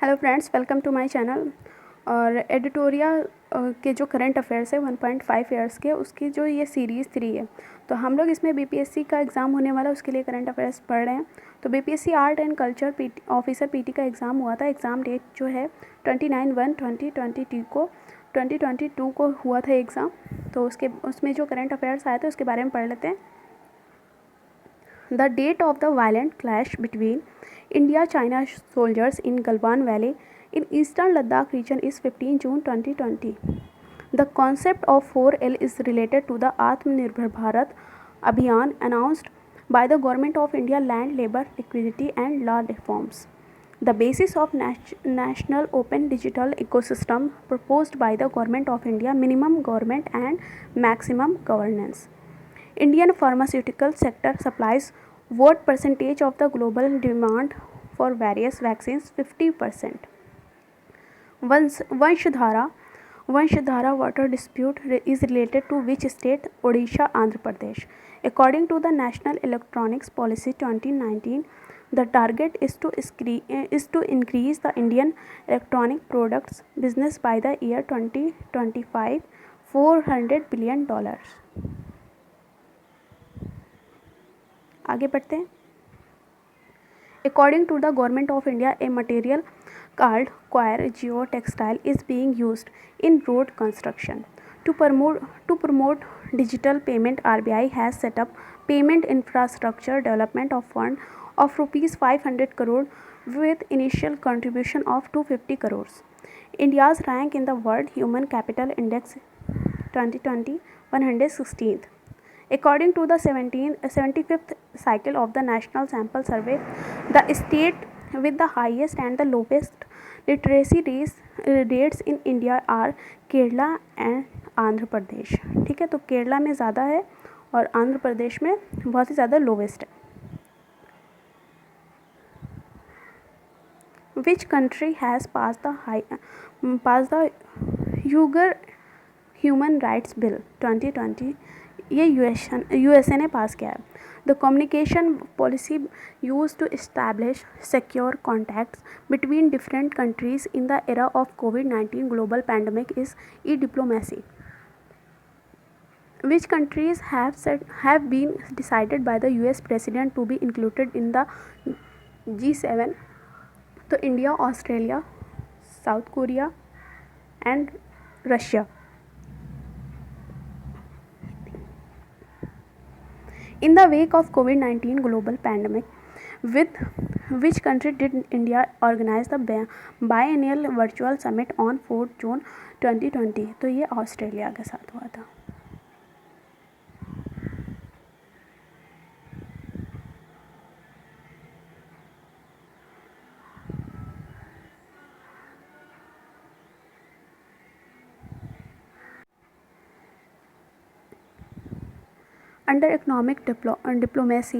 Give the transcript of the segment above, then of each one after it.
Hello friends, welcome to my channel. और editorial के जो करंट अफेयर्स है 1.5 ईयर्स के, उसकी जो ये सीरीज़ 3 है, तो हम लोग इसमें बीपीएससी का एग्ज़ाम होने वाला है, उसके लिए करंट अफेयर्स पढ़ रहे हैं। तो BPSC art and culture officer PT का एग्ज़ाम हुआ था। एग्ज़ाम डेट जो है 29/1/2022 को हुआ था एग्ज़ाम। तो उसमें जो करंट अफेयर्स आए थे उसके बारे में पढ़ लेते हैं। The date of the violent clash between India-China soldiers in Galwan Valley in eastern Ladakh region is 15 June 2020. The concept of 4L is related to the Atmanirbhar Bharat Abhiyan announced by the Government of India Land, Labour, Liquidity and Law Reforms. The basis of National Open Digital Ecosystem proposed by the Government of India, minimum government and maximum governance. Indian pharmaceutical sector supplies what percentage of the global demand for various vaccines? 50%. Vanshadhara water dispute is related to which state? Odisha, Andhra Pradesh. According to the National Electronics Policy 2019, the target is to increase the Indian electronic products business by the year 2025, $400 billion. आगे बढ़ते हैं। According to the Government of India, a material called coir geotextile is being used in road construction. To promote digital payment, RBI has set up Payment Infrastructure Development of Fund of rupees 500 crore with initial contribution of 250 crores. India's rank in the World Human Capital Index 2020 116th. According to the 75th cycle of the National Sample Survey, the state with the highest and the lowest literacy rates in India are Kerala and Andhra Pradesh. ठीक है, तो केरला में ज़्यादा है और आंध्र प्रदेश में बहुत ही ज़्यादा लोवेस्ट है। Which country has passed the Uyghur Human Rights Bill 2020? ये यूएसए ने पास किया है। The communication policy use to establish secure contacts between different countries in the era of कोविड-19 global pandemic is e diplomacy. Which countries have been decided by the US President to be included in the G7? तो India, Australia, south Korea and Russia. In the wake of COVID-19 global pandemic, with which country did India organize the biennial virtual summit on 4 June 2020? तो ये Australia के साथ हुआ था। Under economic diplomacy,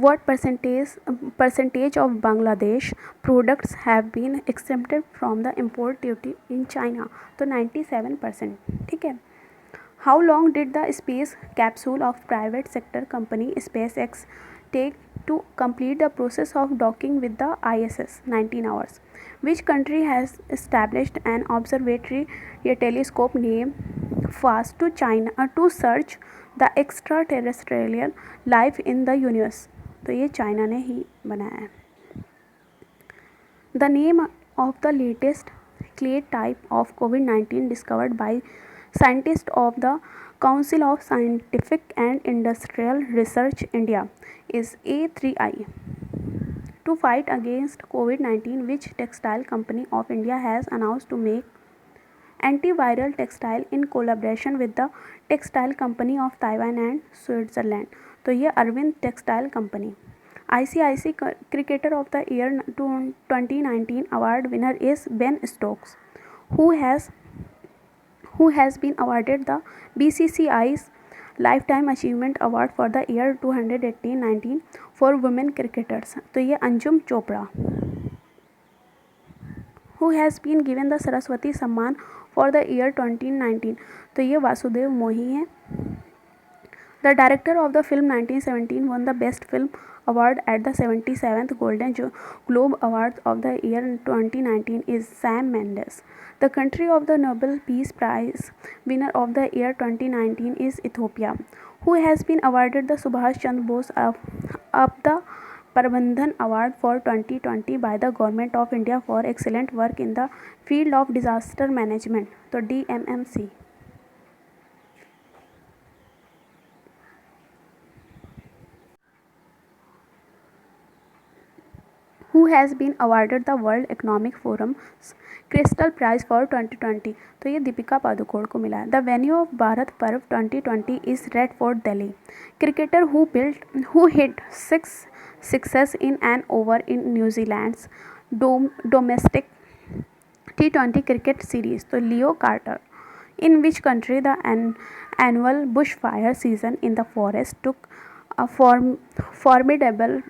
what percentage of Bangladesh products have been exempted from the import duty in China? तो 97%। ठीक है। How long did the space capsule of private sector company SpaceX take to complete the process of docking with the ISS? 19 hours. Which country has established an observatory, a telescope named FAST to China to search the extraterrestrial life in the universe? तो ये China ने ही बनाया है। The name of the latest clade type of COVID-19 discovered by scientists of the Council of Scientific and Industrial Research India is A3I. To fight against COVID-19, which textile company of India has announced to make antiviral textile in collaboration with the textile company of Taiwan and Switzerland? तो ये Arvind textile company. ICIC Cricketer of the Year 2019 award winner is Ben Stokes, who has been awarded the BCCI's Lifetime Achievement Award for the year 2018-19 for women cricketers। तो ये Anjum Chopra. Who has been given the Saraswati सम्मान for the year 2019? तो ये वासुदेव मोही हैं। The director of the film 1917 won the Best Film Award at the 77th Golden Globe Awards of the year 2019 is Sam Mendes. The country of the Nobel Peace Prize winner of the year 2019 is Ethiopia, who has been awarded the Subhash Chandra Bose Abda Prabandhan Award for 2020 by the Government of India for excellent work in the field of disaster management, तो DMMC. Who has been awarded the World Economic Forum's Crystal Prize for 2020, तो ये दीपिका पादुकोण को मिला है. The venue of Bharat पर्व 2020 is Red Fort, Delhi. Cricketer who hit 6 sixes in an over in New Zealand's domestic T20 cricket series, तो Leo Carter. In which country the annual bushfire season in the forest took a formidable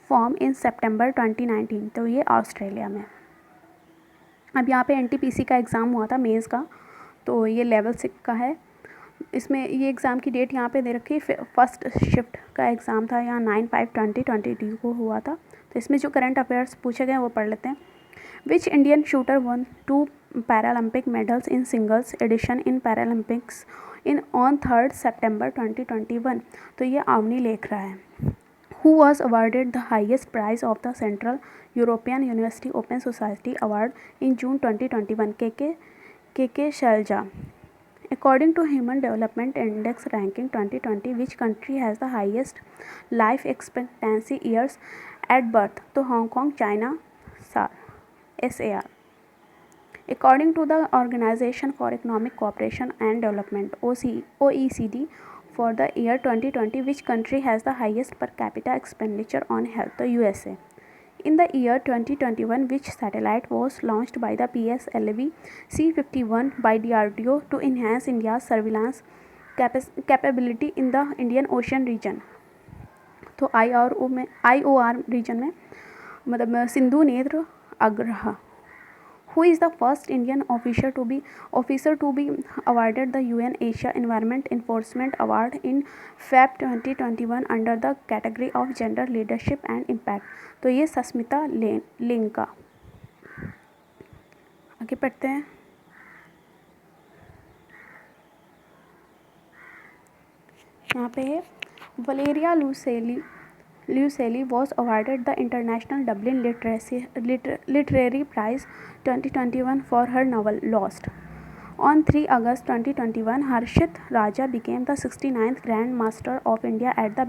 form in September 2019, तो ये Australia में. अब यहाँ पे NTPC का exam हुआ था मेंस का, तो ये लेवल 6 का है. इसमें ये एग्ज़ाम की डेट यहाँ पे दे रखी है. फर्स्ट शिफ्ट का एग्ज़ाम था यहाँ 9/5/2022 को हुआ था. तो इसमें जो करंट अफेयर्स पूछे गए वो पढ़ लेते हैं. Which Indian shooter won 2 Paralympic medals in singles edition in Paralympics in on 3 September 2021, तो ये आवनी लेख रहा है. Who was awarded the highest prize of the Central European University Open Society Award in June 2021? KK Shalja. According to Human Development Index ranking 2020, which country has the highest life expectancy years at birth? तो Hong Kong, China, SAR. According to the Organization for Economic Cooperation and Development OECD, for the year 2020, which country has the highest per capita expenditure on health? The USA. In the year 2021, which satellite was launched by the PSLV C-51 by DRDO to enhance India's surveillance capability in the Indian Ocean region? तो IOR region में मतलब सिंधु नेत्र अग्रह. Who is the first Indian officer to be awarded the UN Asia Environment Enforcement Award in Feb 2021 under the category of Gender Leadership and Impact? तो ये सस्मिता लिंका. आगे पढ़ते हैं. यहाँ पे है वलेरिया Lucelli was awarded the International Dublin Literary Prize 2021 for her novel Lost. On 3 August 2021, Harshit Raja became the 69th Grand Master of India at the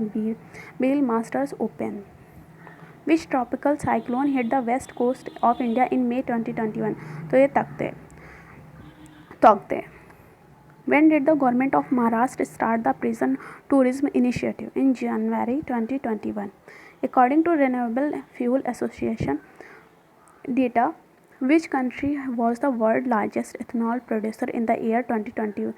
Bail Masters Open. Which tropical cyclone hit the west coast of India in May 2021? तो ये Tauktae. When did the government of Maharashtra start the prison tourism initiative? In January 2021. According to Renewable Fuel Association data, which country was the world's largest ethanol producer in the year 2020?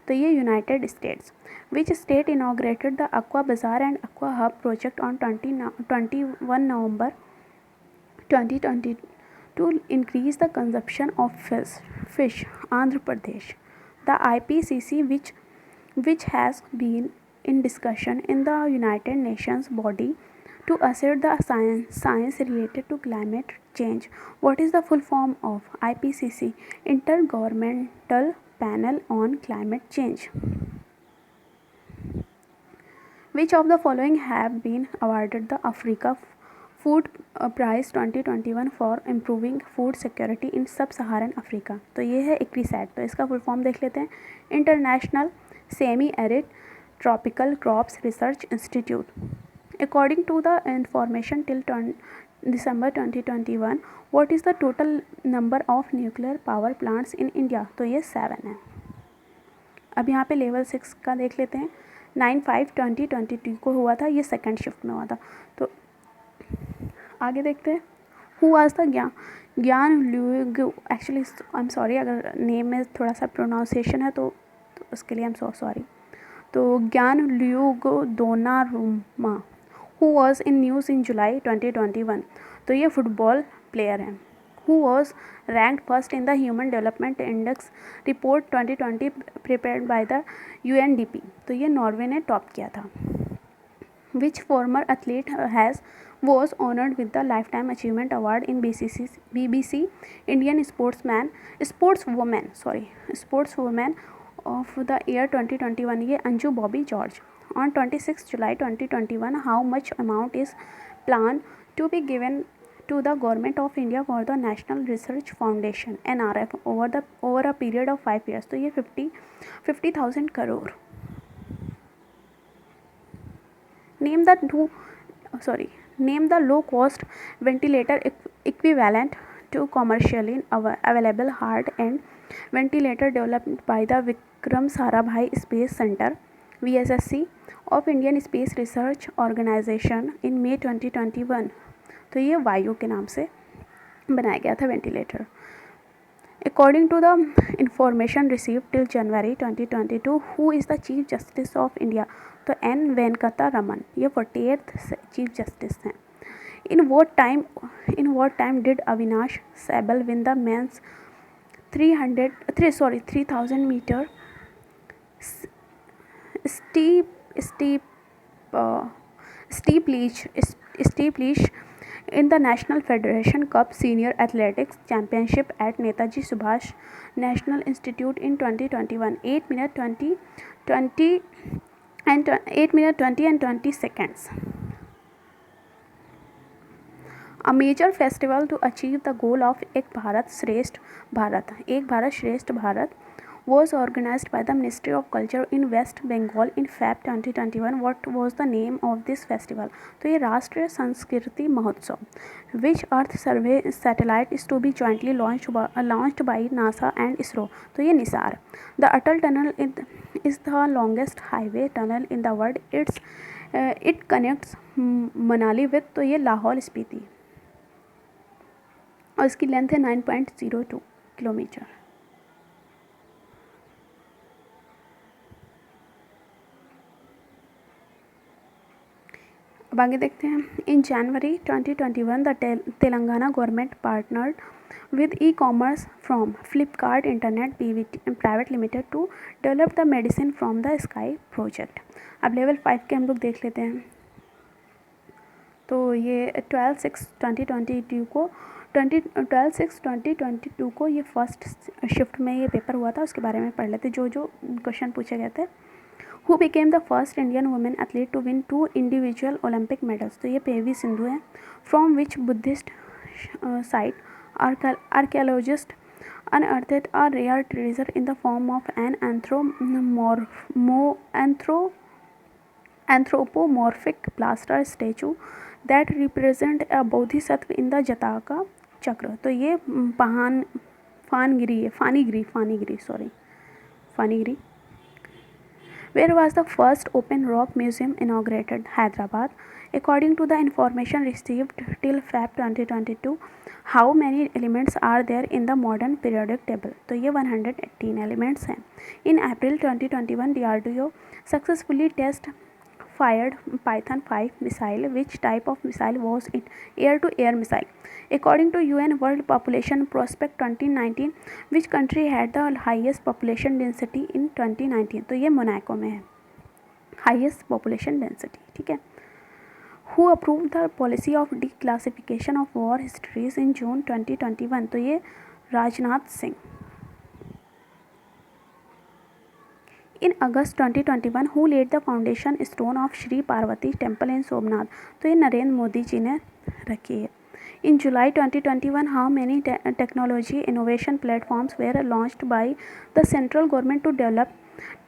तो ये United States. Which state inaugurated the Aqua Bazaar and Aqua Hub project on 21 November 2020 to increase the consumption of fish? Andhra Pradesh. The IPCC, which has been in discussion in the United Nations body to assess the science related to climate change. What is the full form of IPCC? Intergovernmental Panel on Climate Change. Which of the following have been awarded the Africa Food Prize 2021 for improving food security in Sub-Saharan Africa? तो ये है ICRISAT. तो इसका full form देख लेते हैं. International semi arid tropical crops research institute. According to the information till December 2021, what is the total number of nuclear power plants in India? तो ये 7 है. अब यहाँ पे लेवल 6 का देख लेते हैं. 9/5/2022 को हुआ था, ये सेकेंड शिफ्ट में हुआ था. तो आगे देखते हैं. हु वाज द ज्ञान ल्यूगो. एक्चुअली आई एम सॉरी अगर नेम में थोड़ा सा प्रोनाउंसिएशन है तो उसके लिए आई एम सो सॉरी. तो Gianluigi Donnarumma who was in news in July 2021. तो ये फुटबॉल प्लेयर हैं. who was ranked first in the Human Development Index report 2020 prepared by the UNDP. तो ये नॉर्वे ने टॉप किया था. Which former athlete was honored with the Lifetime Achievement Award in BBC Indian Sportswoman of the year 2021. ये Anju Bobby George. On 26 July 2021, how much amount is planned to be given to the Government of India for the National Research Foundation NRF over a period of 5 years? तो ये 50,000 crore. Name the low cost ventilator equivalent to commercially available heart and ventilator developed by the Vikram Sarabhai Space Center VSSC of Indian Space Research Organization in May 2021. तो ये वायु के नाम से बनाया गया था ventilator. According to the information received till January 2022, who is the Chief Justice of India? तो N वेंकटा रमन, ये 48th चीफ जस्टिस हैं. In what time did Avinash Sehgal win the men's 3000 meter steeplechase in the National Federation Cup Senior Athletics Championship at Netaji Subhash National Institute in 2021? 8 minute 20 and 20 seconds. A major festival to achieve the goal of Ek Bharat Shresth Bharat was organized by the Ministry of Culture in West Bengal in Feb 2021. What was the name of this festival? तो ये राष्ट्रीय संस्कृति महोत्सव. Which Earth survey satellite is to be jointly launched by NASA and ISRO? तो ये Nisar. The Atal Tunnel is the longest highway tunnel in the world. It connects Manali with तो ये लाहौल स्पीति और इसकी लेंथ है 9.02 किलोमीटर. अब आगे देखते हैं. इन जनवरी 2021 the Telangana government partnered with e-commerce from Flipkart Internet Private Limited to develop the medicine from the Sky project. अब लेवल 5 के हम लोग देख लेते हैं. तो ये 12/6/2022 को ये फर्स्ट शिफ्ट में ये पेपर हुआ था, उसके बारे में पढ़ लेते जो क्वेश्चन पूछे गए थे. Who became the first Indian woman athlete to win 2 individual Olympic medals? तो ये पी.वी. सिंधु है. From which Buddhist site archaeologists unearthed a rare treasure in the form of an anthropomorphic plaster statue that represent a bodhisattva in the Jataka Chakra. तो ये फानीगिरी. Where was the first open rock museum inaugurated? Hyderabad. According to the information received till Feb 2022, how many elements are there in the modern periodic table? तो ये 118 elements हैं. In April 2021, DRDO successfully fired Python 5 missile. Which type of missile was it? Air-to-air missile. According to UN World Population Prospect 2019, which country had the highest population density in 2019? तो ये Monaco में है highest population density. ठीक है. Who approved the policy of declassification of war histories in June 2021? तो ये Rajnath Singh. In August 2021, who laid the foundation stone of Shri Parvati Temple in Somnath? तो ये नरेंद्र मोदी जी ने रखी है. In July 2021, how many technology innovation platforms were launched by the central government to develop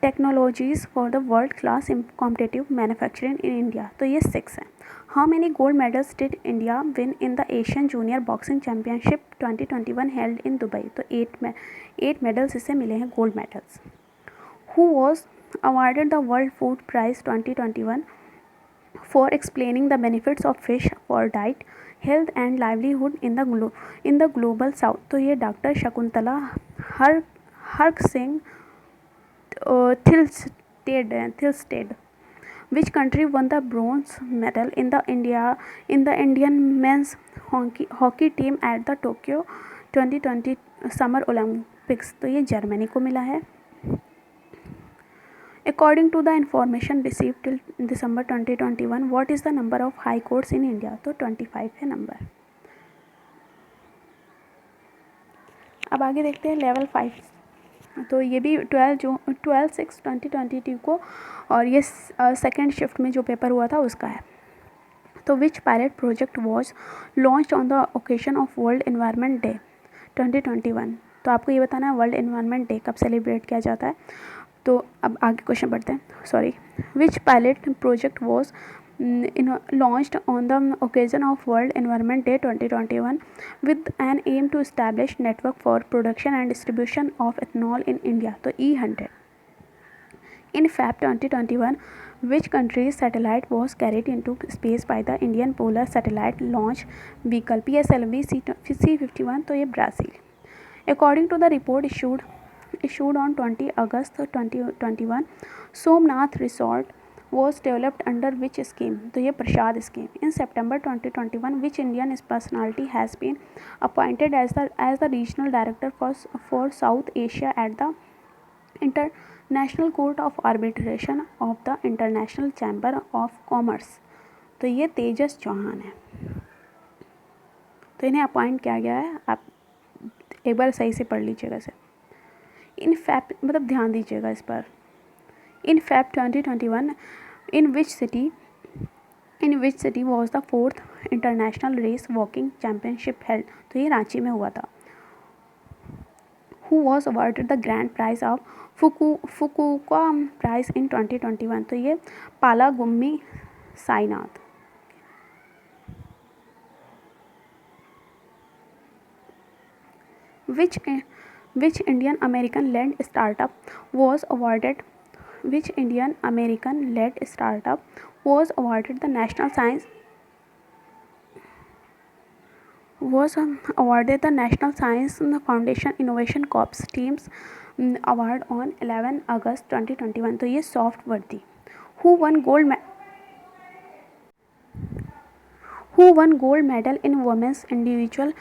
technologies for the world-class competitive manufacturing in India? तो ये 6 हैं. How many gold medals did India win in the Asian Junior Boxing Championship 2021 held in Dubai? तो 8 medals इसे मिले हैं gold medals. Who was awarded the World Food Prize 2021 for explaining the benefits of fish for diet, health and livelihood in the global south? तो ये doctor Shakuntala Haraksingh Thilsted. Which country won the bronze medal in the Indian men's hockey team at the Tokyo 2020 summer Olympics, तो ये Germany को मिला है। According to the information received till December 2021 what is the number of high courts in India, तो 25 है number. अब आगे देखते हैं लेवल 5, तो ये भी 12/6/2022 को, और ये सेकेंड शिफ्ट में जो पेपर हुआ था उसका है। तो which pilot project was launched on the occasion of world environment day 2021, तो आपको ये बताना है वर्ल्ड एनवायरनमेंट डे कब सेलिब्रेट किया जाता है। तो अब आगे क्वेश्चन पढ़ते हैं, sorry. Which pilot project was launched on the occasion of World Environment Day 2021 with an aim to establish network for production and distribution of ethanol in India, तो E100। In Feb 2021, which country's satellite was carried into space by the Indian Polar Satellite Launch Vehicle PSLV C-51, तो ये Brazil. According to the report issued on 20 August 2021, Somnath Resort was developed under which scheme, तो ये प्रसाद scheme. In September 2021, which Indian personality has been appointed as the regional director for South Asia at the International Court of Arbitration of the International Chamber of Commerce, तो ये तेजस चौहान है। तो इन्हें appoint किया गया है, आप एक बार सही से पढ़ लीजिएगा इसे। इन फैप मतलब ध्यान दीजिएगा इस पर। इन fap 2021 in which city was the 4th international race walking championship held, तो ये रांची में हुआ था। Who was awarded the grand prize of Fukuoka prize in 2021, तो ये पालागुम्मी Sainath. Which Indian American led startup was awarded the National Science Foundation Innovation Corps Teams Award on 11 August 2021, तो ये सॉफ्टवर्दी। Who won gold medal in women's individual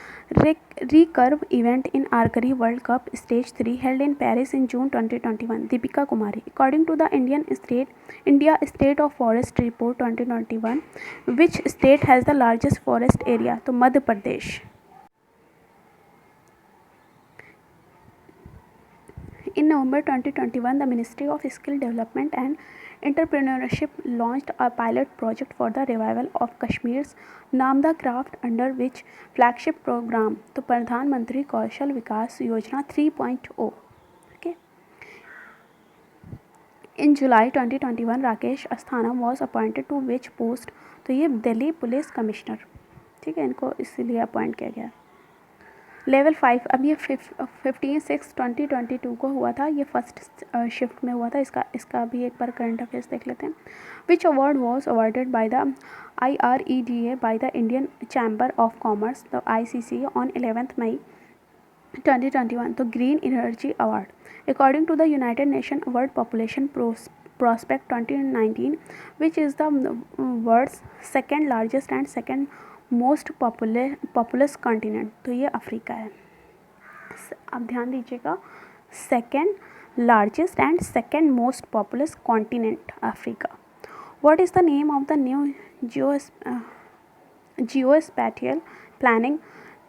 recurve event in Archery World Cup Stage 3 held in Paris in June 2021, Deepika Kumari। According to the India State of Forest Report 2021, which state has the largest forest area, तो Madhya Pradesh. In November 2021, the Ministry of Skill Development and Entrepreneurship launched a pilot project for the revival of Kashmir's Namda Craft, under which flagship program, तो प्रधानमंत्री कौशल विकास योजना 3.0। okay. In July 2021, Rakesh Asthana was appointed to which post, तो ये Delhi police commissioner, ठीक है, इनको इसीलिए appoint किया गया। लेवल 5, अब ये 15/6/2022 को हुआ था, ये फर्स्ट शिफ्ट में हुआ था। इसका भी एक बार करंट अफेयर्स देख लेते हैं। Which award was awarded by the IREDA by the Indian chamber of commerce, the ICC, on 11 May 2021, तो green energy award. According to the United Nation world population prospect 2019, which is the world's second largest and second most populous continent, तो ये Africa है। आप ध्यान दीजिएगा, second largest and second most populous continent Africa. What is the name of the new geospatial planning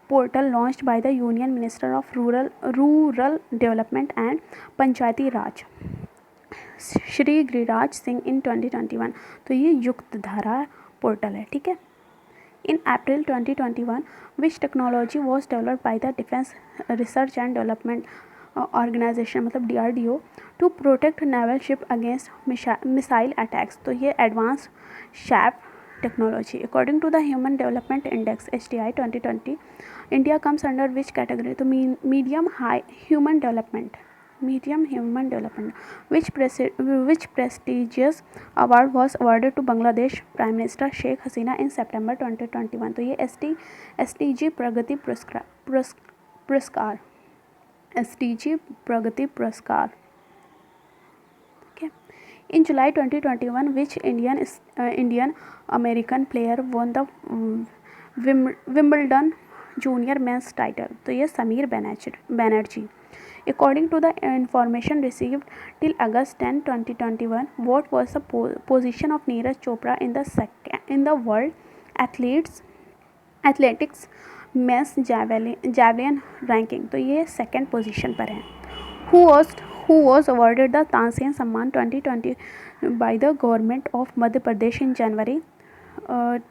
portal launched by the union minister of rural development and Panchayati Raj, Shri Giriraj Singh, in 2021, तो ये युक्त धारा पोर्टल है, ठीक है। In April 2021, which technology was developed by the Defense Research and Development Organization, मतलब DRDO, to protect naval ship against missile attacks, तो ये advanced SHAP technology। According to the Human Development Index HDI 2020, India comes under which category, तो medium human development, which prestigious award was awarded to Bangladesh Prime Minister Sheikh Hasina in September 2021, तो ये SDG प्रगति पुरस्कार, SDG प्रगति पुरस्कार। In July 2021, which Indian American player won the Wimbledon junior mains title, तो ये Sameer Banerjee. According to the information received till August 10, 2021, what was the position of Neeraj Chopra in the world athletics men's javelin ranking? तो ये second position पर है। Who was awarded the Tansen सम्मान 2020 by the government of Madhya Pradesh in January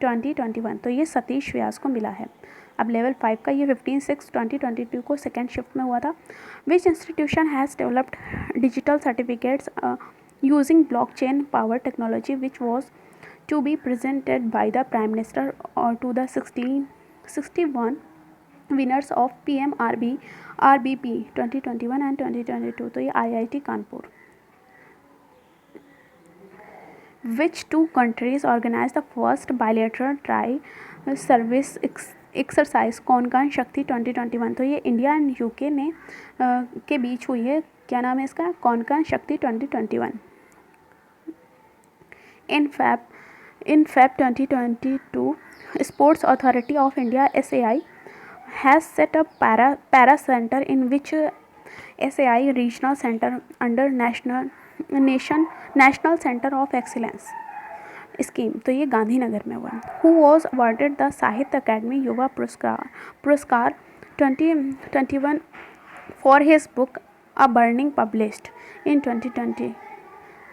2021? तो ये सतीश व्यास को मिला है। अब लेवल 5 का ये 15/6/2022 को सेकेंड शिफ्ट में हुआ था। Which institution has developed digital certificates using blockchain power technology which was to be presented by the prime minister और to the 61 winners of RBP 2021 and 2022? तो ये IIT Kanpur. Which two countries organized the first bilateral tri-service exercise Konkan Shakti 2021? तो ये India and UK ने के बीच हुई है। क्या नाम है इसका? Konkan Shakti 2021। In Feb 2022 sports authority of India SAI has set up para centre in which SAI regional centre under national centre of excellence scheme. तो ये गांधीनगर में हुआ। Who was awarded the Sahitya academy Yuva Puraskar 2021 for his book a burning published in 2020?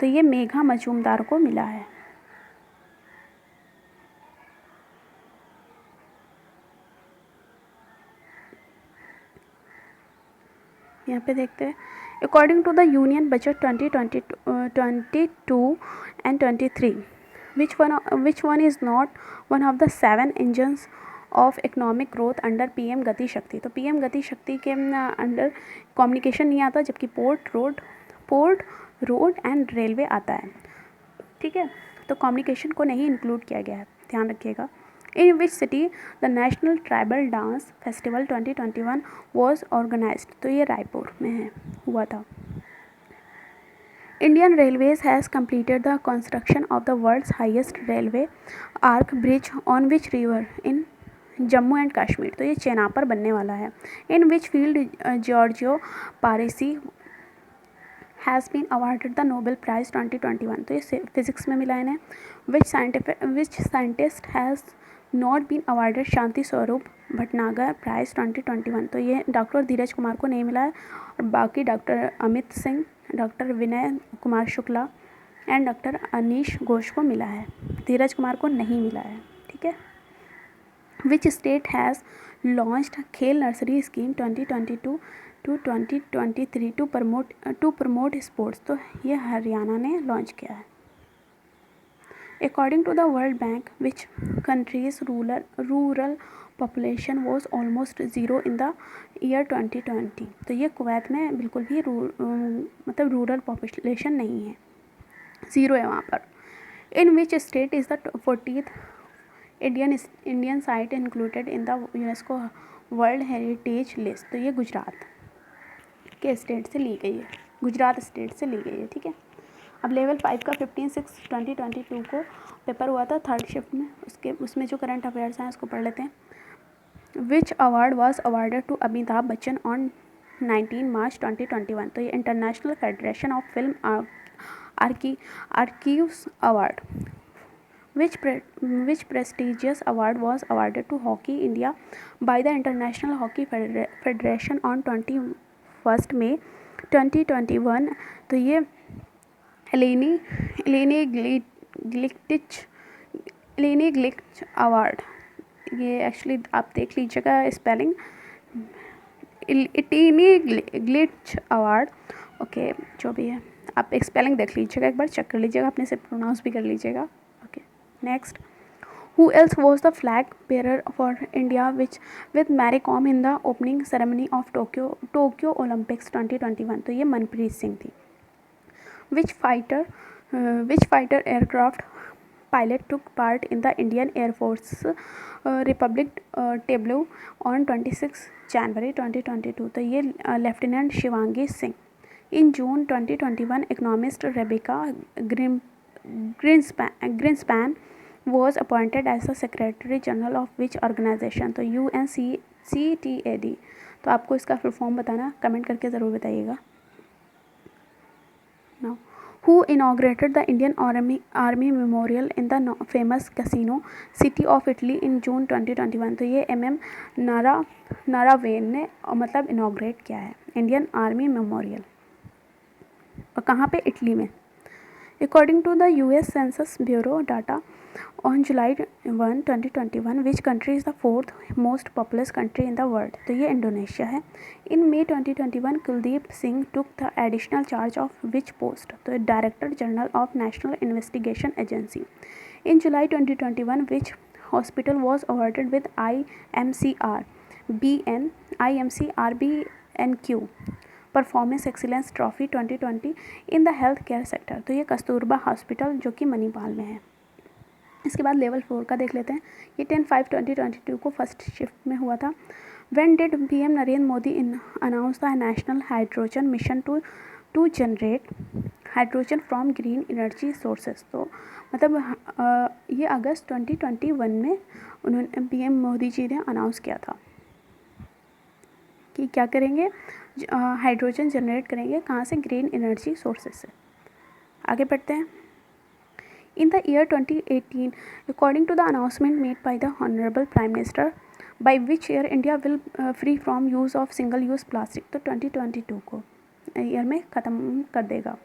तो ये मेघा मजूमदार को मिला है। यहाँ पे देखते हैं according to the union budget 2022 and 23 which one is not one of the 7 engines of economic growth under PM गति शक्ति? तो PM गति शक्ति के अंडर कम्युनिकेशन नहीं आता, जबकि पोर्ट रोड एंड रेलवे आता है। ठीक है, तो कम्युनिकेशन को नहीं इंक्लूड किया गया है, ध्यान रखिएगा। In which city the national tribal dance festival 2021 was organised? तो ये रायपुर में हुआ था। Indian Railways has completed the construction of the world's highest railway arch bridge on which river in Jammu and Kashmir? तो ये चेनापर बनने वाला है। In which field Giorgio Parisi has been awarded the Nobel prize 2021? तो ये फिजिक्स में मिला इन्हें। Which scientist has not been awarded Shanti Swarup Bhatnagar price 2021? तो ये डॉक्टर धीरज कुमार को नहीं मिला है, और बाकी doctor Amit Singh, doctor Vinay Kumar Shukla and doctor Anish Ghosh को मिला है। धीरज कुमार को नहीं मिला है। ठीक है। विच स्टेट हैज़ लॉन्च्ड खेल nursery scheme 2022 to 2023 to promote sports? तो ये हरियाणा ने लॉन्च किया है। According to the world bank which countries rural population was almost zero in the year 2020? तो ये कुवैत में बिल्कुल भी मतलब रूरल पॉपुलेशन नहीं है, ज़ीरो है वहाँ पर। In which state is the 40th Indian site included in the UNESCO world heritage list? तो ये गुजरात के स्टेट से ली गई है, गुजरात स्टेट से ली गई है। ठीक है। अब लेवल 5 का 15/6/2022 को पेपर हुआ था थर्ड शिफ्ट में, उसमें जो करंट अफेयर्स हैं उसको पढ़ लेते हैं। Which award was awarded to Amitabh Bachchan on 19 March 2021? तो ये international federation of film archives award. Which prestigious award was awarded to Hockey India by the International Hockey Federation on 21 May 2021? तो ये एलेनी ग्लिच अवार्ड, ये एक्चुअली आप देख लीजिएगा spelling, इलेनी glitch award. Okay, जो भी है आप स्पेलिंग देख लीजिएगा, एक बार चेक कर लीजिएगा, अपने से प्रोनाउंस भी कर लीजिएगा। Okay, next, who else was the flag bearer for India with Mary Kom in the opening ceremony of Tokyo Olympics 2021? तो ये मनप्रीत सिंह थी। which fighter aircraft pilot took part in the Indian Air Force Republic debut on 26 January 2022? तो ये lieutenant Shivangi Singh. In June 2021 economist Rebecca Greenspan was appointed as the secretary general of which organization? तो UNCTAD। तो आपको इसका full form बताना, comment करके ज़रूर बताइएगा। Now who inaugurated the Indian Army Memorial in the famous Casino City of Italy in June 2021? तो ये नारावेन ने मतलब इनाग्रेट किया है इंडियन आर्मी मेमोरियल, और कहाँ पे? इटली में। According to the US Census Bureau data on July 1, 2021, which country is the fourth most populous country in the world? तो ये इंडोनेशिया है। In May 2021, Kuldeep Singh took the additional charge of which post? तो director general of national investigation agency. In July 2021, which hospital was awarded with IMCRBNQ performance excellence trophy 2020 in the health care sector? तो ये Kasturba hospital जो कि मणिपाल में है। इसके बाद level 4 का देख लेते हैं। ये 10/5/2022 को फर्स्ट शिफ्ट में हुआ था। When did PM Narendra Modi announce the national hydrogen mission to generate hydrogen from green energy sources? तो मतलब ये अगस्त 2021 में उन्होंने PM मोदी जी ने अनाउंस किया था कि क्या करेंगे, हाइड्रोजन जनरेट करेंगे। कहाँ से? ग्रीन एनर्जी सोर्सेज से। आगे बढ़ते हैं। In the year 2018, according to the announcement made by the honourable prime minister, by which year India will free from use of single use plastic? तो 2022 को ईयर में ख़त्म कर देगा,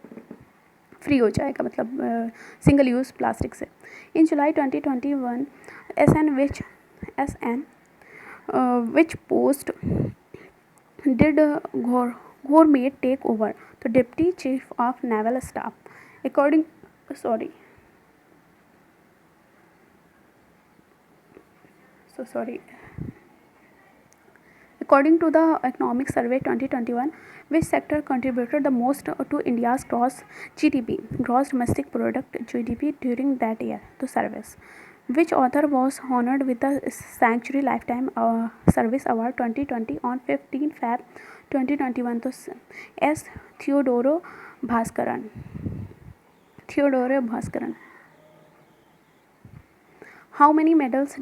फ्री हो जाएगा मतलब सिंगल यूज़ प्लास्टिक से। इन July 2021, SN which post did Gourmet take over? तो Deputy Chief of Naval Staff. According to the Economic Survey 2021, which sector contributed the most to India's gross domestic product (GDP) during that year? तो service. Which author was honored with the Sanctuary Lifetime Service Award 2020 on 15 Feb 2021? तो S. Theodore Bhaskaran. How many medals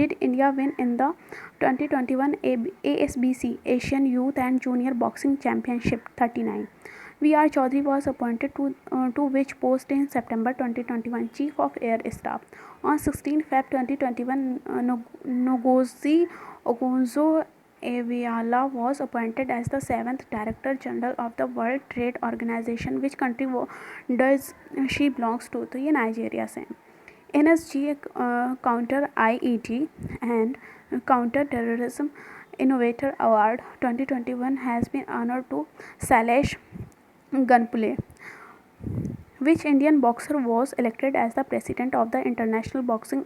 did India win in the 2021 ASBC Asian Youth and Junior Boxing Championship? 39. VR Chaudhary was appointed to which post in September 2021? Chief of Air Staff. On 16 Feb 2021, Ngozi Okonjo-Iweala was appointed as the 7th Director General of the World Trade Organization. Which country does she belongs to? तो ये Nigeria से। NSG Counter IED and Counter Terrorism Innovator Award 2021 has been honored to Sailesh Ganpule. Which Indian boxer was elected as the president of the International Boxing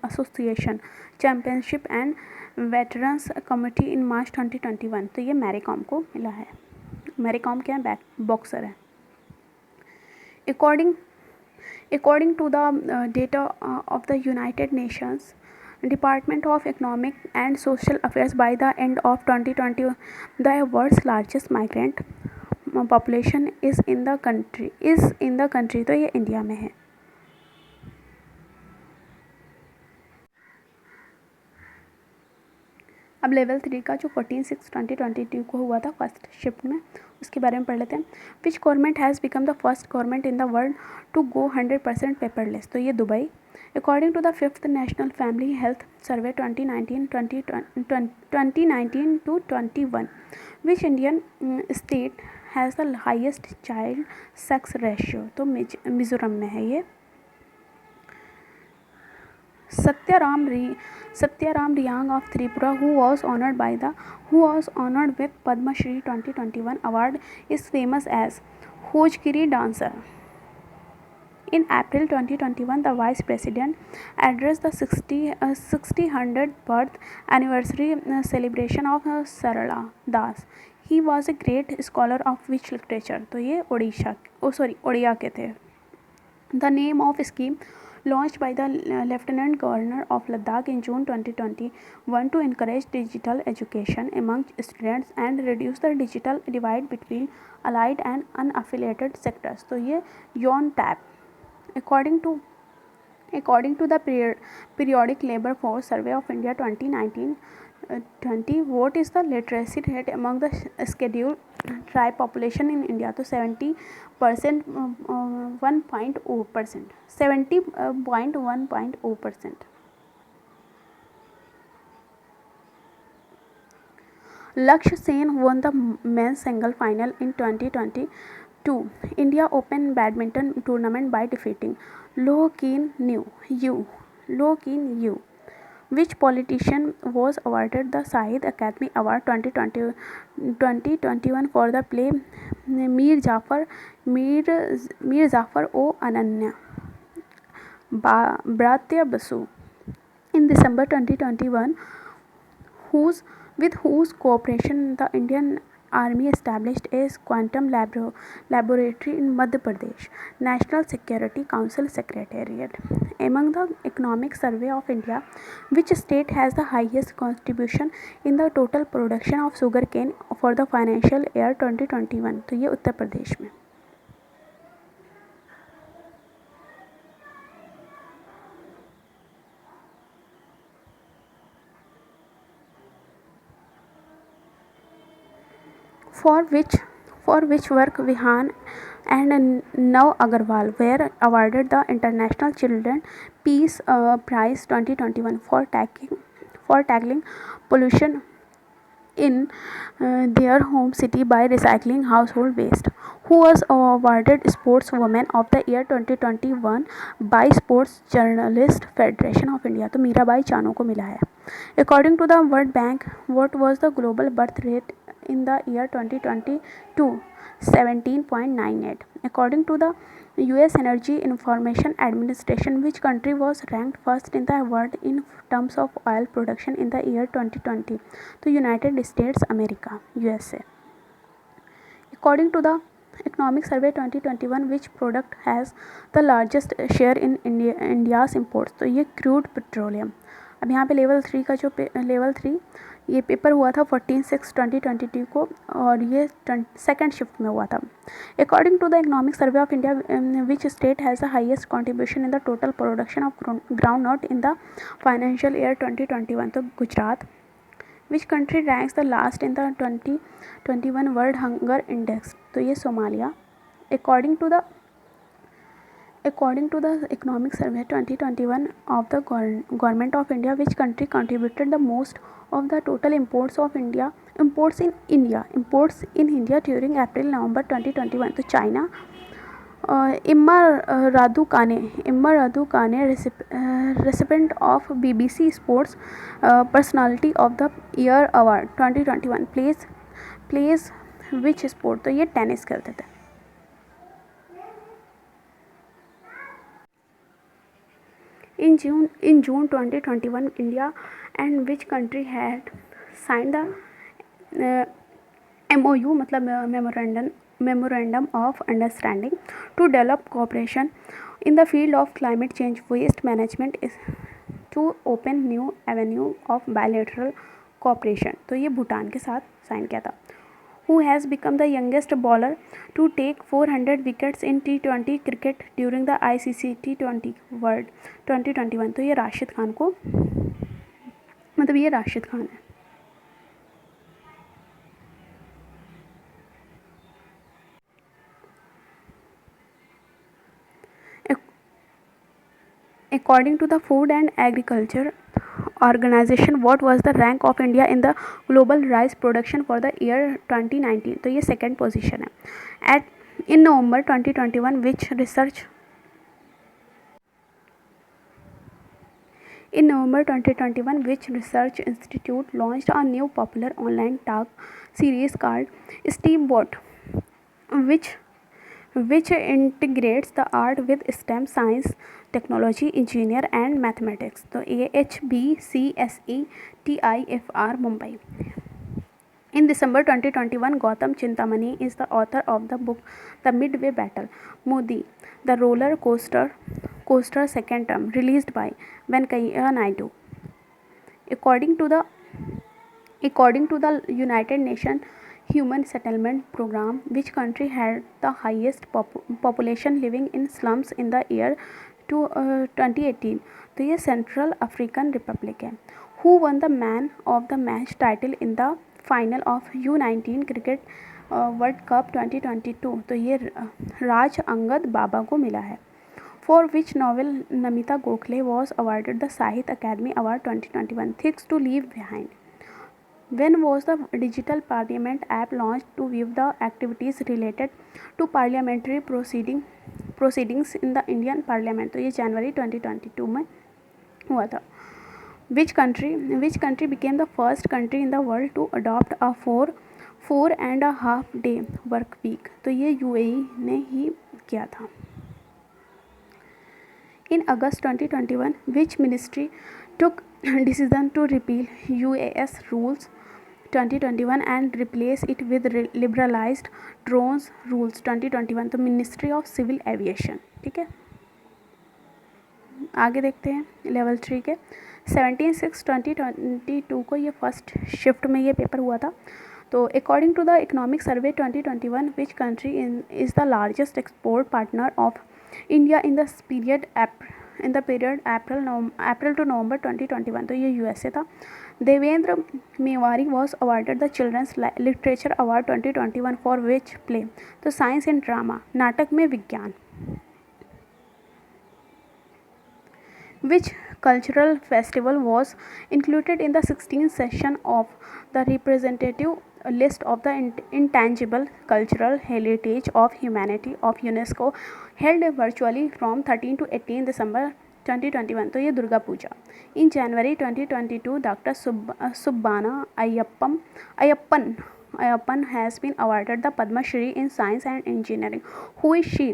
Association Championship and Veterans Committee in March 2021? तो ये Mary com को मिला है। Mary com क्या है? Boxer है। According to the data of the United Nations Department of Economic and Social Affairs, by the end of 2020, the world's largest migrant population is in the country तो ये India में है। अब level 3 का जो 14/6/2022 को हुआ था फर्स्ट शिफ्ट में, उसके बारे में पढ़ लेते हैं। Which government has become the first government in the world to go 100% paperless? तो ये Dubai. According to the 5th national family health survey 2019-21, which Indian state has the highest child sex ratio? तो मिजोरम में है ये। Satyaram Riyang of Tripura, who was honored with Padma Shri 2021 award, is famous as Bhojpuri dancer. In April 2021, the Vice President addressed the 100th birth anniversary celebration of Sarala Das. He was a great scholar of which literature? तो ये ओडिया के थे। The name of scheme launched by the Lieutenant Governor of Ladakh in June 2021 to encourage digital education among students and reduce the digital divide between allied and unaffiliated sectors. तो ये YON TAP. According to According to the Periodic Labour Force Survey of India 2019, 20, what is the literacy rate among the scheduled tribe population in India? तो 70% 1.0%, 70.1%. Lakshya Sen won the men's single final in 2022 India Open Badminton Tournament by defeating Loh Keen Yew. Which politician was awarded the Sahid Academy Award 2021 for the play Mir Jafar O Ananya Bratya Basu? In December 2021, with whose cooperation the Indian Army established a quantum laboratory in Madhya Pradesh, National Security Council Secretariat. Among the Economic Survey of India, which state has the highest contribution in the total production of sugarcane for the financial year 2021? तो ये उत्तर प्रदेश में. For which work Vihan and Nav Agarwal were awarded the International Children Peace Prize 2021 for tackling pollution in their home city by recycling household waste. Who was awarded Sportswoman of the Year 2021 by Sports Journalist Federation of India? तो मीराबाई चानू को मिला है. According to the World Bank, what was the global birth rate in the year 2022? 17.98. According to the US Energy Information Administration, which country was ranked first in the world in terms of oil production in the year 2020? तो United States America, USA. According to the Economic Survey 2021, which product has the largest share in India's imports? तो ये crude petroleum. अब यहाँ पे level 3 का जो level 3 ये paper हुआ था 14/6/2022 को और ये सेकेंड शिफ्ट में हुआ था. According to the economic survey of India, which state has the highest contribution in the total production of groundnut in the financial year 2021? तो Gujarat. Which country ranks the last in the 2021 world hunger index? तो ये Somalia. According to the Economic Survey 2021 of the Government of India, which country contributed the most of the total imports in India during April-November 2021? तो China. इम्मा रादू काने recipient of BBC Sports Personality of the Year Award 2021 plays which sport? तो ये tennis खेलते थे. In June 2021, India and which country had signed the MOU मतलब memorandum of understanding to develop cooperation in the field of climate change waste management is to open new avenue of bilateral cooperation? तो ये भूटान के साथ sign किया था. Who has become the youngest bowler to take 400 wickets in T20 cricket during the ICC T20 World 2021? तो ये राशिद खान को मतलब ये राशिद खान है. According to the Food and Agriculture Organization, what was the rank of India in the global rice production for the year 2019? तो ये second position है. In November 2021, which research institute launched a new popular online talk series called Steve Bot, which integrates the art with STEM, science, technology, engineer and mathematics? तो AHBCSETIFR Mumbai. In December 2021, Gautam Chintamani is the author of the book The Midway Battle, Modi, the roller coaster second term, released by Venkaiah Naidu. According to the United Nations Human Settlement Program, which country had the highest population living in slums in the year 2018, तो ये central African republic है। Who won the man of the match title in the final of U19 cricket world cup 2022, तो ये राज अंगद बाबा को मिला है। For which novel Namita Gokhale was awarded the Sahitya Akademi award 2021, things to leave behind. When was the Digital Parliament app launched to view the activities related to parliamentary proceedings in the Indian Parliament, तो ये जनवरी 2022 में हुआ था। Which country became the first country in the world to adopt a 4.5 day work week, तो ये UAE ने ही किया था। In August 2021, which ministry took decision to repeal UAS rules 2021 and replace it with liberalized drones rules 2021, तो ministry of civil aviation. ठीक है, आगे देखते हैं लेवल 3 के। 17/6/2022 को ये फर्स्ट शिफ्ट में ये पेपर हुआ था। तो according to the economic survey 2021, which country is the largest export partner of India in the period April to November 2021, तो ये USA था। Devendra Mewari was awarded the children's literature award 2021 for which play, तो science and drama, नाटक में विज्ञान। विच cultural festival was included in the 16th session of the representative list of the intangible cultural heritage of humanity of UNESCO, held virtually from 13 to 18 December 2021, तो ये Durga Puja. In January 2022, doctor Subbanna Ayyappan has been awarded the Padma Shri in science and engineering. Who is she,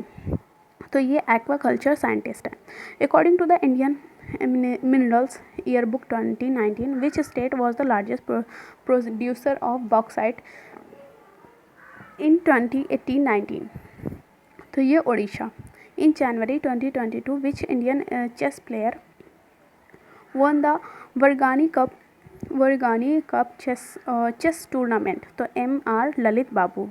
तो ये aquaculture scientist है। According to the Indian Minerals Yearbook 2019, which state was the largest producer of bauxite in 2018-19, तो ये ओडिशा। इन January 2022, which Indian chess player won the Vargani Cup chess tournament, तो M.R. Lalit Babu.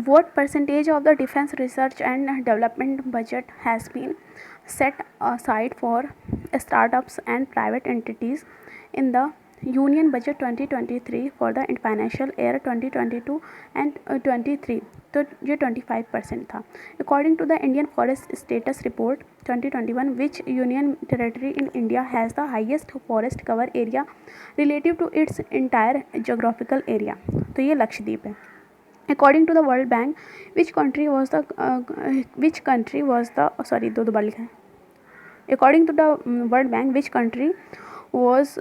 What percentage of the defense research and development budget has been set aside for startups and private entities in the Union Budget 2023 for the financial year 2022 and 23, तो ये 25% था। According to the Indian Forest Status Report 2021, which union territory in India has the highest forest cover area relative to its entire geographical area, तो ये लक्षद्वीप है। According to the World Bank, which country was the दो बार लिखा है। According to the World Bank, which country was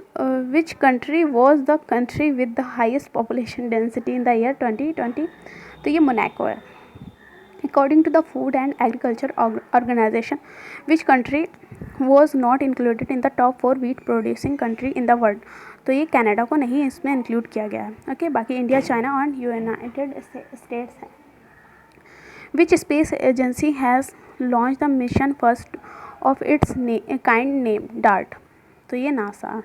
the country with the highest population density in the year 2020, तो ये Monaco है। According to the Food and Agriculture Organization, which country was not included in the top 4 wheat producing country in the world, तो ये Canada को नहीं इसमें include किया गया है। ओके, बाकी इंडिया, चाइना और यूनाइटेड स्टेट्स है। Which space agency has launch the mission first of its kind name dart, तो ये नासा।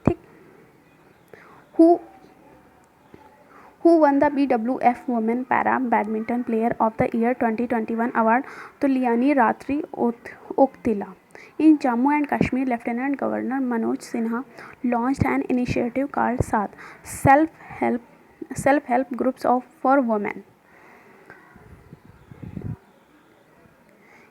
ठीक, who won the BWF women para badminton player of the year 2021 award, तो लियानी रात्रि ओक्तिला। In Jammu and Kashmir, Lieutenant Governor Manoj Sinha launched an initiative called SAAT, self-help groups for women.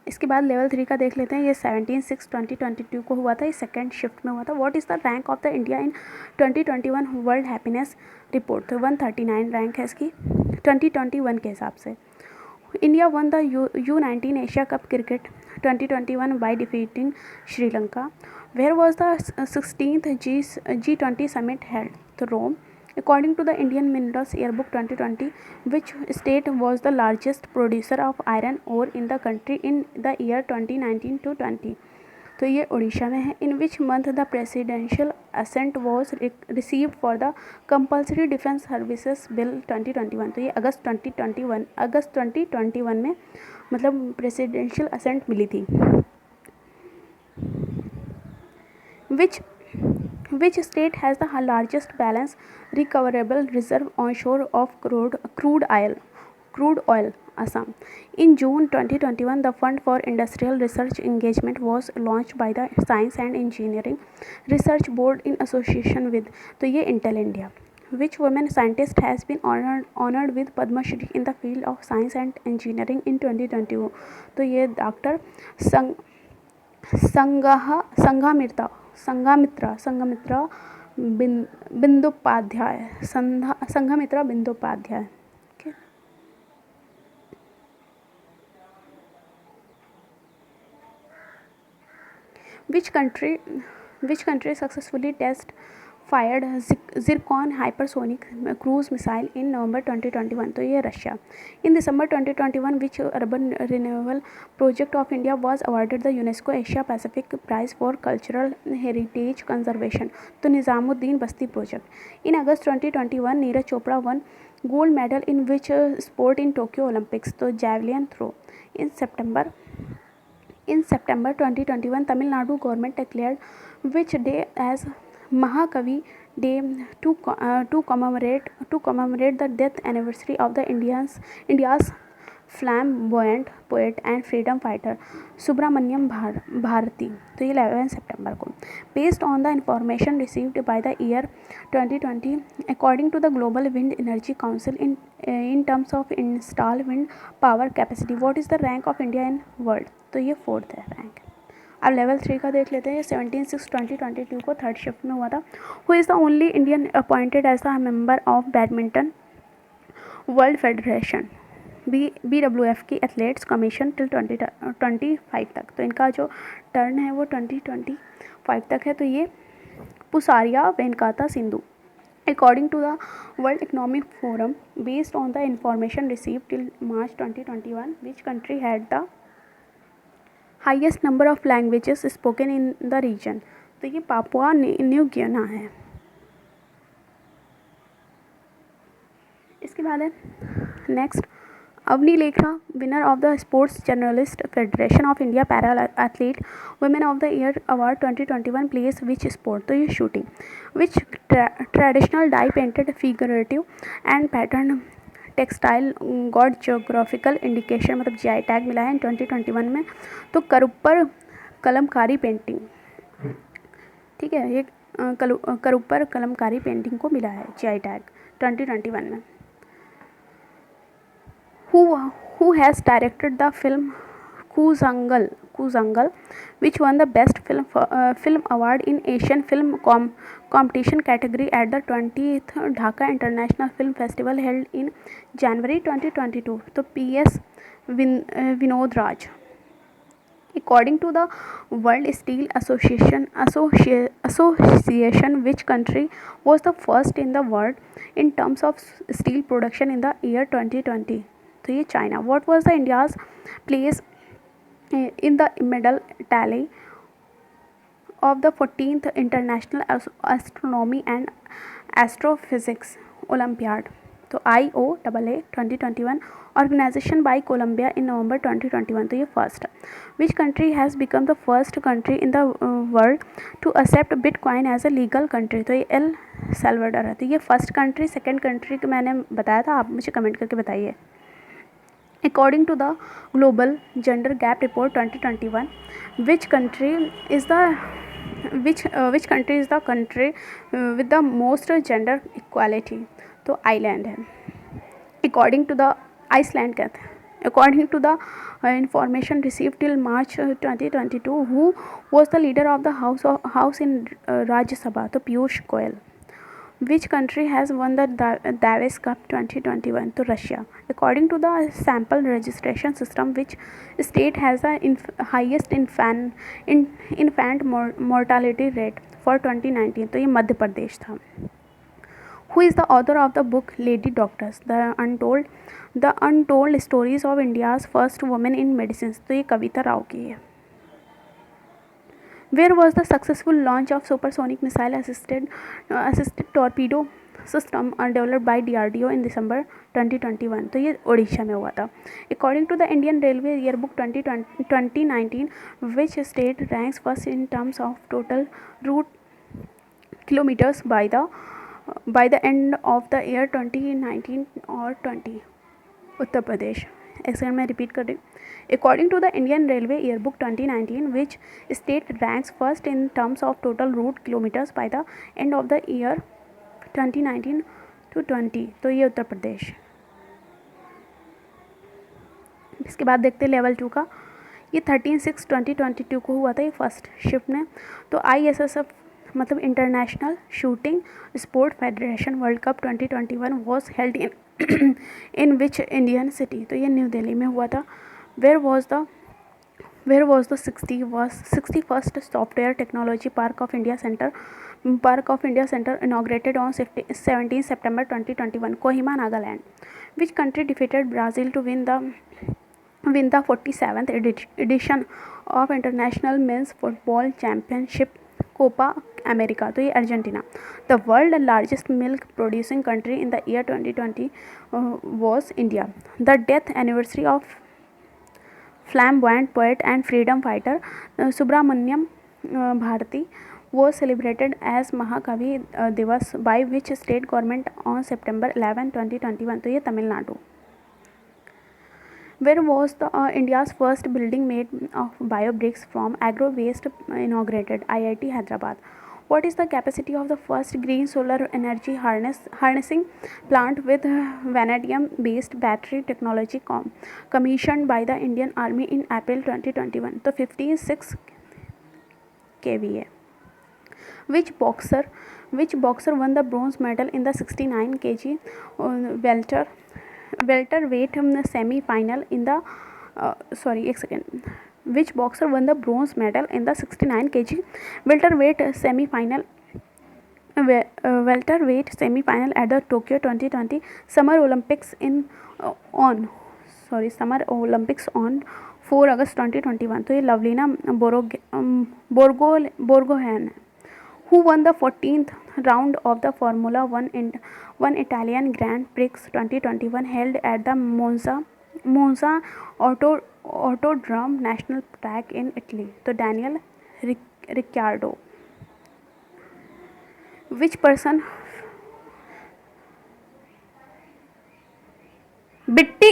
इसके बाद level 3 का देख लेते हैं। ये 17/6/2022 को हुआ था, ये सेकेंड शिफ्ट में हुआ था। What is the rank of the India in 2021 world happiness report, तो 139 रैंक है इसकी 2021 के हिसाब से। India won the U19 Asia Cup Cricket 2021 by defeating Sri Lanka. Where was the 16th G20 summit held? To Rome. According to the Indian Minerals Yearbook 2020, which state was the largest producer of iron ore in the country in the year 2019 to 20? तो ये उड़ीसा में है। In which month the presidential assent was received for the compulsory defence services bill 2021, तो ये अगस्त 2021 में मतलब presidential ascent मिली थी। विच state has the largest balance recoverable reserve on शोर of crude oil Assam. In June 2021, the Fund for Industrial Research Engagement was launched by the Science and Engineering Research Board in association with, तो ये Intel India. Which women scientist has been honored with Padma Shri in the field of science and engineering in 2022? तो ये doctor Sanghamitra Bandyopadhyay Sanghamitra Bandyopadhyay. Okay. Which country successfully fired Zircon hypersonic cruise missile in November 2021? तो ये Russia. In December 2021, which urban renewal project of India was awarded the UNESCO Asia Pacific Prize for Cultural Heritage Conservation? तो निज़ामुद्दीन बस्ती project. In August 2021, Neeraj Chopra won gold medal in which sport in Tokyo Olympics? तो javelin throw. In September 2021, Tamil Nadu government declared which day as Mahakavi Day to commemorate the death anniversary of the India's flamboyant poet and freedom fighter Subramanyam Bharati. तो ये 11 सितंबर को. Based on the information received by the year 2020, according to the Global Wind Energy Council, in terms of installed wind power capacity, what is the rank of India in world? तो ये 4th है rank. अब level 3 का देख लेते हैं. 17/6/2022 को third shift में हुआ था. Who is the only Indian appointed as the member of badminton world federation BWF की एथलेट्स कमीशन टिल 2025 तक. तो इनका जो टर्न है वो 2025 तक है. तो ये पुसारिया वेनकाता Sindhu. According to the World Economic Forum, based on the information received till March 2021, which country had the highest number of languages spoken in the region? तो ये पापुआ न्यू गियाना है. इसके बाद है next Avani Lekha, winner of the sports journalist federation of India para athlete women of the year award 2021 place which sport? तो ये shooting. Which traditional dye painted figurative and pattern textile got geographical indication मतलब GI tag मिला है इन 2021 में? तो करुप्पर Kalamkari painting. ठीक है, ये करुप्पर कलमकारी पेंटिंग को मिला है GI टैग 2021 में. Who has directed the film Kuzangal, which won the best film award in Asian film competition category at the 20th Dhaka International Film Festival held in January 2022? तो PS Vinod Raj. According to the World Steel Association, which country was the first in the world in terms of steel production in the year 2020? तो ये China. What was the India's place in the medal tally of the 14th International Astronomy and Astrophysics Olympiad? तो IOAA 2021 organization by Columbia in November 2021. तो ये first. Which country has become the first country in the world to accept Bitcoin as a legal country? तो ये El Salvador है. तो ये first country. Second country को मैंने बताया था, आप मुझे कमेंट करके बताइए. According to the Global Gender Gap Report 2021, which country is the country with the most gender equality? तो आइलैंड है. According to the Iceland कहते हैं. According to the information received till March 2022, who was the leader of the house in Rajya Sabha? तो Piyush Goyal. Which country has won the Davis Cup 2021? तो Russia. According to the sample registration system, which state has the highest infant mortality rate for 2019? तो ये मध्य प्रदेश था. Who is the author of the book Lady Doctors, the untold stories of India's first women in medicine? तो ये कविता राव की है. Where was the successful launch of supersonic missile assisted torpedo system developed by DRDO in December 2021? तो ये ओडिशा में हुआ था. According to the Indian Railway Yearbook 2019, which state ranks first in terms of total route kilometers by the end of the year 2019 or 20? Uttar Pradesh. एक्सेंड में repeat कर रही हूँ। According to the Indian railway yearbook 2019 which state ranks first in terms of total route kilometres by the end of the year 2019 to 20, तो ये उत्तर प्रदेश। इसके बाद देखते हैं लेवल 2 का। ये 13/6/2022 को हुआ था ये फर्स्ट शिफ्ट में। तो ISSF मतलब international shooting sport federation world cup 2021 was held in which Indian city, तो ये न्यू दिल्ली में हुआ था। Where was the 61st software technology park of India centre inaugurated on 17 September 2021, Kohima, Nagaland. Which country defeated Brazil to win the 47th edition of international men's football championship Copa America, तो ये Argentina. The world largest milk producing country in the year 2020 was India. The death anniversary of flamboyant poet and freedom fighter Subramaniam Bharati was celebrated as महाकवि दिवस by which state government on September 11, 2021, तो ये Tamil Nadu. Where was the India's first building made of biobricks from agro waste inaugurated? IIT Hyderabad. What is the capacity of the first green solar energy harnessing plant with vanadium based battery technology commissioned by the Indian Army in April 2021? तो 56 kVA. Which boxer won the bronze medal in the 69 kg welterweight semi-final in the Which boxer won the bronze medal in the 69 kg welterweight semi-final at the Tokyo 2020 Summer Olympics on 4 August 2021, तो ये Lovlina Borgohain. Who won the 14th round of the Formula One Italian Grand Prix 2021 held at the Monza Autodrome National Track in Italy? तो Daniel Ricciardo. Which person Bitti